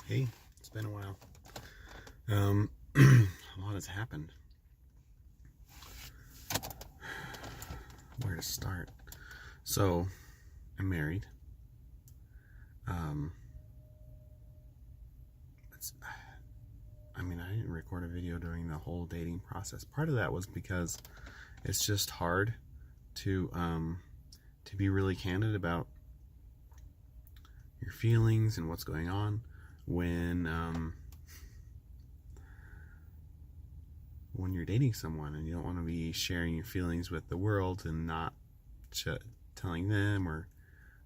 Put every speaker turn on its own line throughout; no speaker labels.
Hey, it's been a while. A lot has happened. Where to start? So, I'm married. Um, it's, I didn't record a video during the whole dating process. Part of that was because it's just hard to be really candid about your feelings and what's going on when you're dating someone, and you don't want to be sharing your feelings with the world and not telling them, or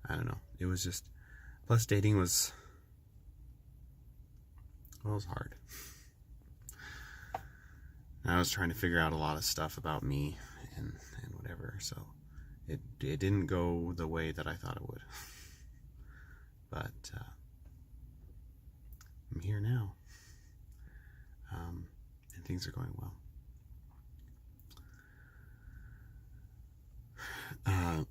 I don't know. It was just, plus dating was hard. I was trying to figure out a lot of stuff about me and whatever, so it didn't go the way that I thought it would. But I'm here now, and things are going well. I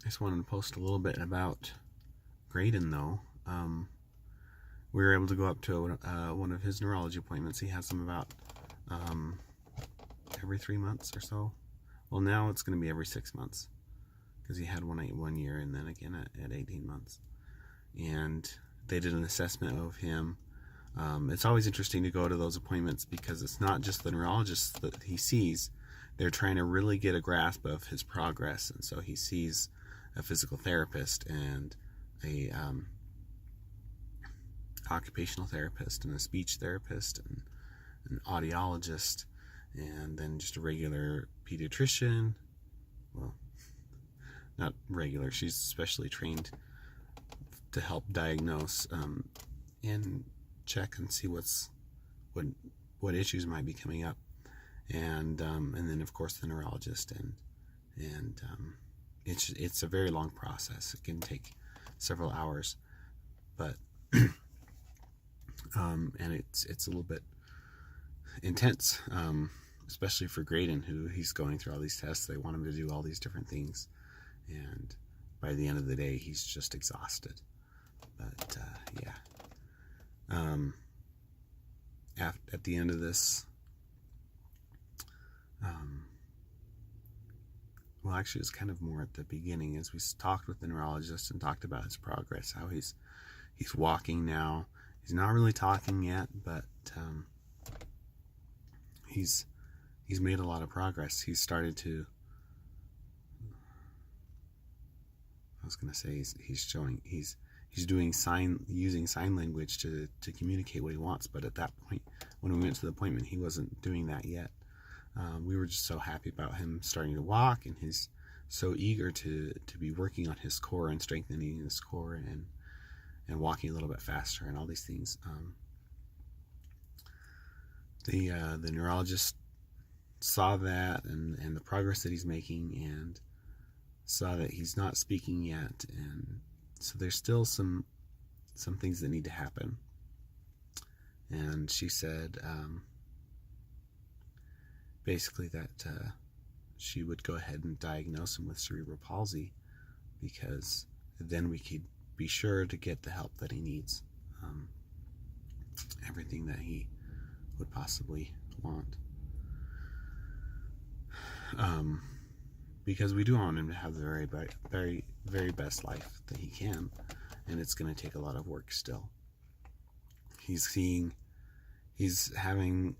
just wanted to post a little bit about Grayden, though. We were able to go up to one of his neurology appointments. He has them about every 3 months or so. Well, now it's going to be every 6 months, because he had one at 1 year and then again at 18 months. And they did an assessment of him. It's always interesting to go to those appointments because it's not just the neurologist that he sees. They're trying to really get a grasp of his progress, and so he sees a physical therapist and a occupational therapist and a speech therapist and an audiologist, and then just a regular pediatrician. Well, not regular, she's specially trained to help diagnose and check and see what issues might be coming up, and then of course the neurologist, and it's a very long process. It can take several hours, but and it's a little bit intense, especially for Grayden, who he's going through all these tests. They want him to do all these different things, and by the end of the day he's just exhausted. But yeah, at the end of this, well, actually it's kind of more at the beginning, as we talked with the neurologist and talked about his progress, how he's walking now. He's not really talking yet, but he's made a lot of progress. He's started to, I was going to say, he's doing using sign language to communicate what he wants. But at that point, when we went to the appointment, he wasn't doing that yet. We were just so happy about him starting to walk, and he's so eager to be working on his core and strengthening his core and walking a little bit faster and all these things. The neurologist saw that and the progress that he's making, and saw that he's not speaking yet, and so there's still some things that need to happen. And she said basically that she would go ahead and diagnose him with cerebral palsy, because then we could be sure to get the help that he needs, everything that he would possibly want, because we do want him to have the very, very best life that he can, and it's going to take a lot of work still. He's having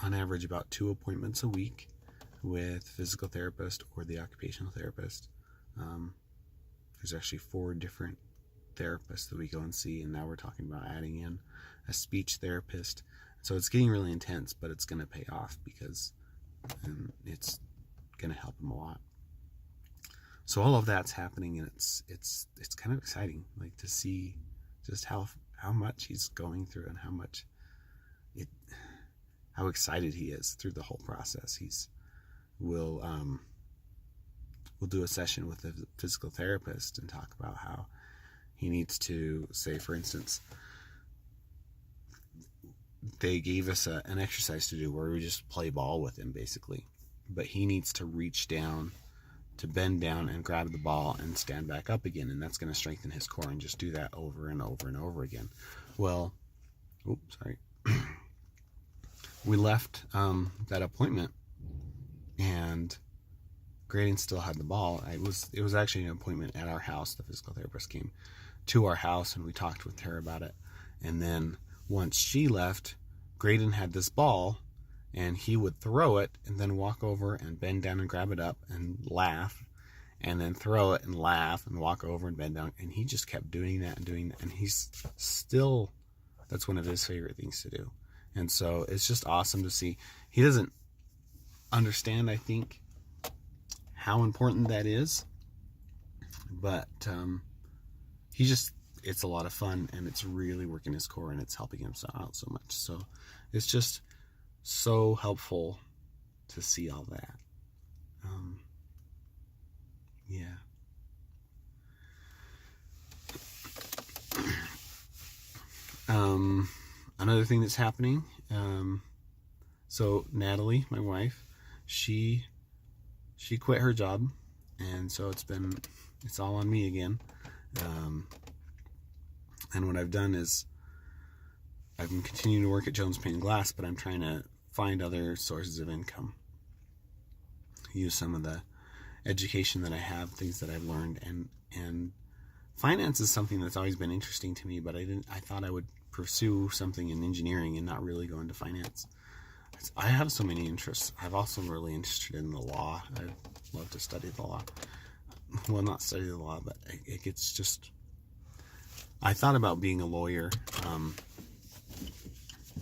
on average about 2 appointments a week with physical therapist or the occupational therapist. There's actually 4 different therapists that we go and see, and now we're talking about adding in a speech therapist. So it's getting really intense, but it's going to pay off, because it's going to help him a lot. So all of that's happening, and it's kind of exciting, like, to see just how much he's going through, and how excited he is through the whole process. We'll do a session with a physical therapist and talk about how he needs to, say, for instance, they gave us an exercise to do where we just play ball with him, basically, but he needs to reach down to bend down and grab the ball and stand back up again, and that's going to strengthen his core, and just do that over and over and over again. Well, oops, sorry. We left that appointment, and Grayden still had the ball. It was actually an appointment at our house. The physical therapist came to our house, and we talked with her about it. And then once she left, Grayden had this ball, and he would throw it and then walk over and bend down and grab it up and laugh, and then throw it and laugh and walk over and bend down. And he just kept doing that and doing that. And he's still, that's one of his favorite things to do. And so it's just awesome to see. He doesn't understand, I think, how important that is, but it's a lot of fun, and it's really working his core, and it's helping him out so much. So it's just so helpful to see all that. Yeah. Another thing that's happening, so Natalie, my wife, she quit her job, and so it's all on me again. And what I've done is I've been continuing to work at Jones Paint and Glass, but I'm trying to find other sources of income. Use some of the education that I have, things that I've learned, and finance is something that's always been interesting to me, but I thought I would pursue something in engineering and not really go into finance. I have so many interests. I'm also really interested in the law. I love to study the law. Well, not study the law, but it gets just... I thought about being a lawyer.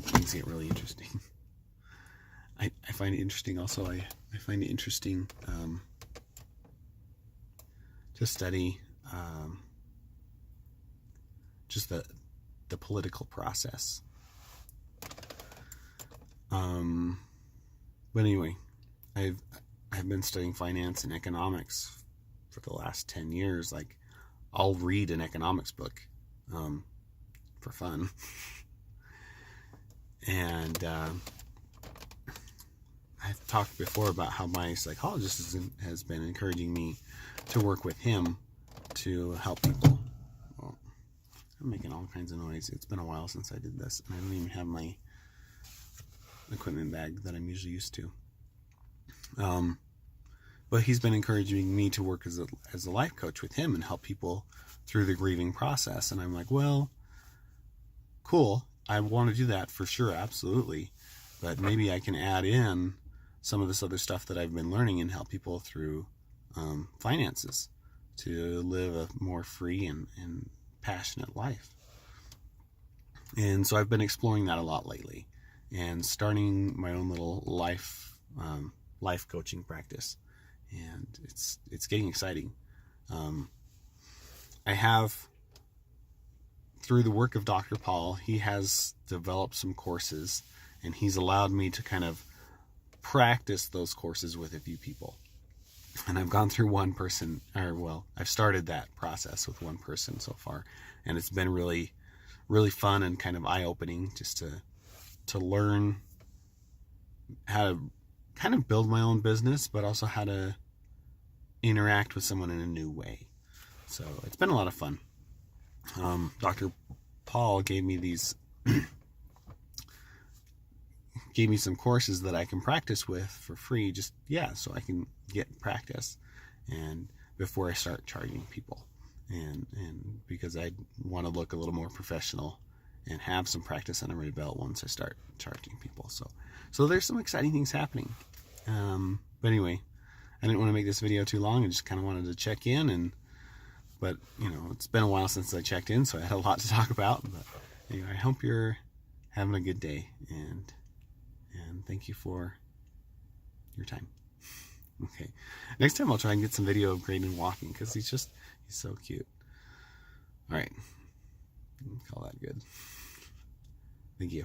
Things get really interesting. I find it interesting also. I find it interesting to study just the political process. But anyway, I've been studying finance and economics for the last 10 years. Like, I'll read an economics book for fun. And I've talked before about how my psychologist has been encouraging me to work with him to help people. Well, I'm making all kinds of noise. It's been a while since I did this, and I don't even have my equipment bag that I'm usually used to. But he's been encouraging me to work as a life coach with him and help people through the grieving process. And I'm like, well, cool. I want to do that for sure, absolutely. But maybe I can add in some of this other stuff that I've been learning and help people through finances to live a more free and passionate life. And so I've been exploring that a lot lately and starting my own little life coaching practice. And it's getting exciting. I have, through the work of Dr. Paul, he has developed some courses, and he's allowed me to kind of practice those courses with a few people. And I've gone through I've started that process with one person so far, and it's been really, really fun and kind of eye-opening just to learn how to kind of build my own business, but also how to interact with someone in a new way. So it's been a lot of fun. Dr. Paul gave me some courses that I can practice with for free, so I can get practice, and before I start charging people, and because I want to look a little more professional and have some practice under my belt once I start charging people. So there's some exciting things happening. But anyway, I didn't want to make this video too long. I just kind of wanted to check in, but it's been a while since I checked in, so I had a lot to talk about. But anyway, I hope you're having a good day, and thank you for your time. Okay, next time I'll try and get some video of Grayden walking, because he's so cute. All right, call that good. Thank you.